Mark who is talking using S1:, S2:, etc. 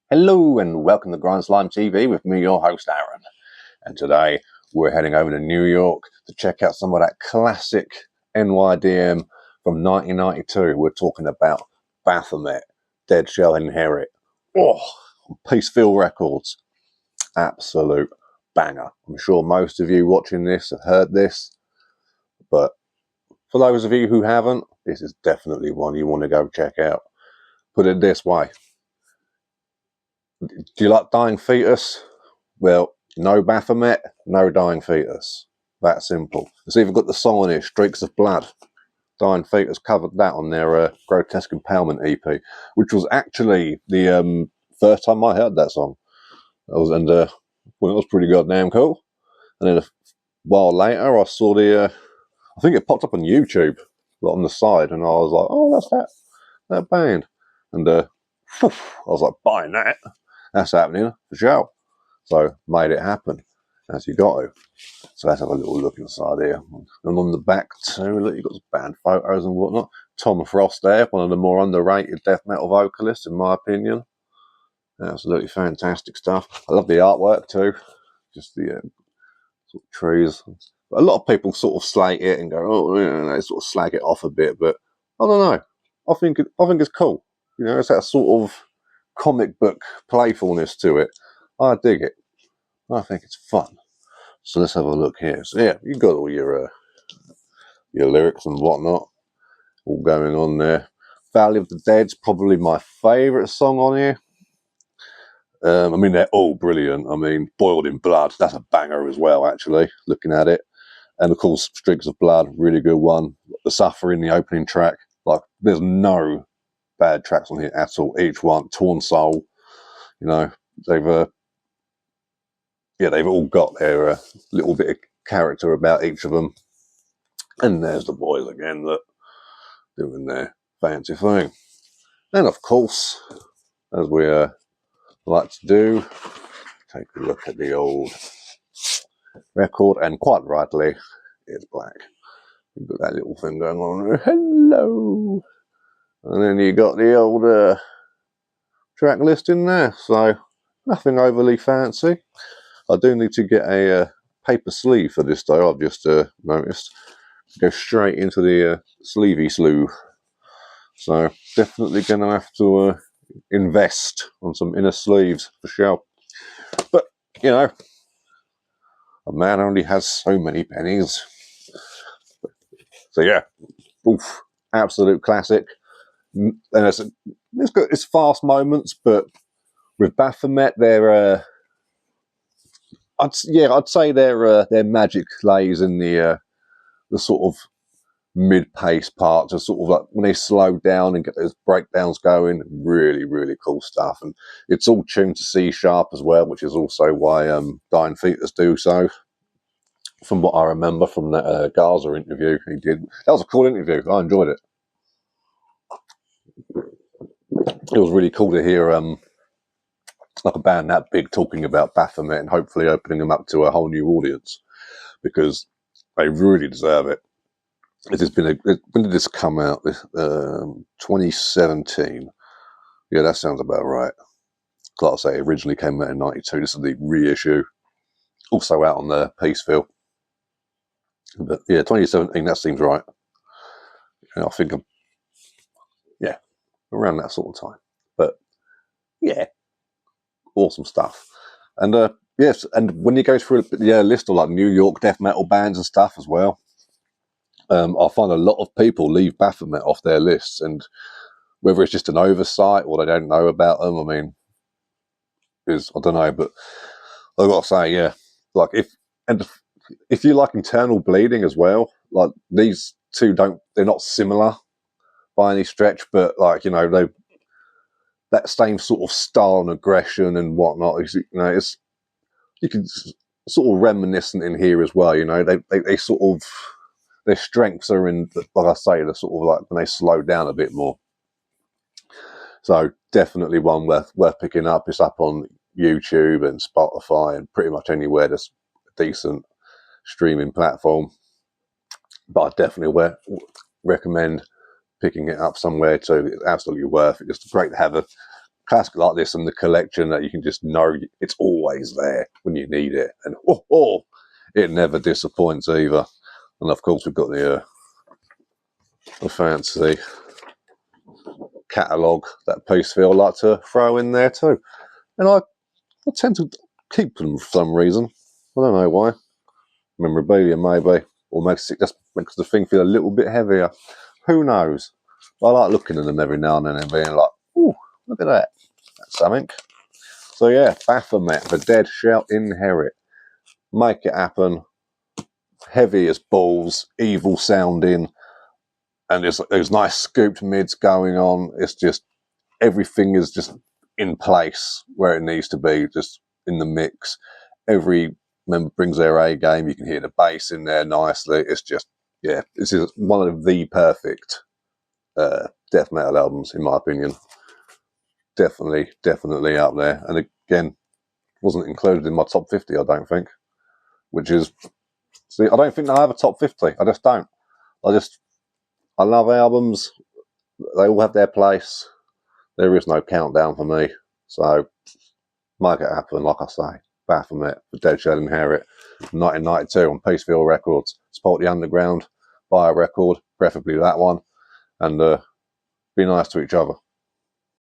S1: Hello and welcome to GrindslimeTV with me, your host Aaron. And today we're heading over to New York to check out some of that classic NYDM from 1992. We're talking about Baphomet, Dead Shall Inherit. Oh, Peaceville Records. Absolute banger. I'm sure most of you watching this have heard this, but for those of you who haven't, this is definitely one you want to go check out. Put it this way. Do you like Dying Fetus? Well, no Baphomet, no Dying Fetus. That simple. It's even got the song on here, Streaks of Blood. Dying Fetus covered that on their Grotesque Impalement EP, which was actually the first time I heard that song. Well, it was pretty goddamn cool. And then a while later, I saw I think it popped up on YouTube, like on the side, and I was like, oh, that's that band. And I was like, buying that. That's happening for sure. So made it happen, as you got to. So let's have a little look inside here. And on the back too, look, you've got some band photos and whatnot. Tom Frost there, one of the more underrated death metal vocalists, in my opinion. Absolutely fantastic stuff. I love the artwork too. Just the sort of trees. But a lot of people sort of slate it and go, oh, yeah, they sort of slag it off a bit. But I don't know. I think it's cool. You know, it's that sort of comic book playfulness to it. I dig it. I think it's fun. So let's have a look here. So yeah, you got all your lyrics and whatnot all going on there. Valley of the Dead's probably my favourite song on here. I mean, they're all brilliant. I mean, Boiled in Blood, that's a banger as well, actually, looking at it. And of course, Streaks of Blood, really good one. The Suffering, the opening track. Like, there's no bad tracks on here at all. Each one, Torn Soul, you know, they've all got their little bit of character about each of them. And there's the boys again that doing their fancy thing. And of course, as we like to do, take a look at the old record, and quite rightly, it's black. You've got that little thing going on there. Hello! And then you got the old track list in there, so nothing overly fancy. I do need to get a paper sleeve for this though, I've just noticed. Go straight into the sleevey slew. So definitely going to have to invest on some inner sleeves for sure. But, you know, a man only has so many pennies. So yeah, oof, absolute classic. And it's fast moments, but with Baphomet, I'd say their magic lays in the sort of mid-pace parts, are sort of like when they slow down and get those breakdowns going. Really, really cool stuff. And it's all tuned to C sharp as well, which is also why Dying Fetus do so. From what I remember from that Gaza interview he did. That was a cool interview. I enjoyed it. It was really cool to hear like a band that big talking about Baphomet and hopefully opening them up to a whole new audience, because they really deserve it. When did this come out? 2017. Yeah, that sounds about right. Like I say, it originally came out in 92. This is the reissue. Also out on the Peaceville. But yeah, 2017, that seems right. And I think around that sort of time. But yeah, awesome stuff. And yes, and when you go through the list of like New York death metal bands and stuff as well, I find a lot of people leave Baphomet off their lists, and whether it's just an oversight or they don't know about them, I mean, I don't know, but I've got to say, yeah, like if you like Internal Bleeding as well, like these two they're not similar by any stretch, but like, you know, that same sort of style and aggression and whatnot, you know, you can sort of reminiscent in here as well, you know, they sort of, their strengths are in, like I say, the sort of like when they slow down a bit more. So definitely one worth picking up. It's up on YouTube and Spotify and pretty much anywhere that's a decent streaming platform. But I definitely recommend picking it up somewhere too. It's absolutely worth it. It's great to have Classic like this in the collection that you can just know it's always there when you need it, and it never disappoints either. And of course we've got the fancy catalogue that Peaceville like to throw in there too. And I tend to keep them for some reason. I don't know why. Memorabilia maybe, or just makes the thing feel a little bit heavier. Who knows? I like looking at them every now and then and being like, ooh, look at that. That's something. So yeah, Baphomet, the dead shall inherit. Make it happen. Heavy as balls, evil sounding, and there's nice scooped mids going on. It's just, everything is just in place where it needs to be, just in the mix. Every member brings their A game. You can hear the bass in there nicely. It's just, yeah, this is one of the perfect death metal albums, in my opinion. Definitely up there. And again, wasn't included in my top 50, I don't think. Which is, see, I don't think I have a top 50. I just don't. I love albums. They all have their place. There is no countdown for me. So, make it happen, like I say. Baphomet, The Dead Shall Inherit, 1992 on Peaceville Records. Support the underground, buy a record, preferably that one, and be nice to each other.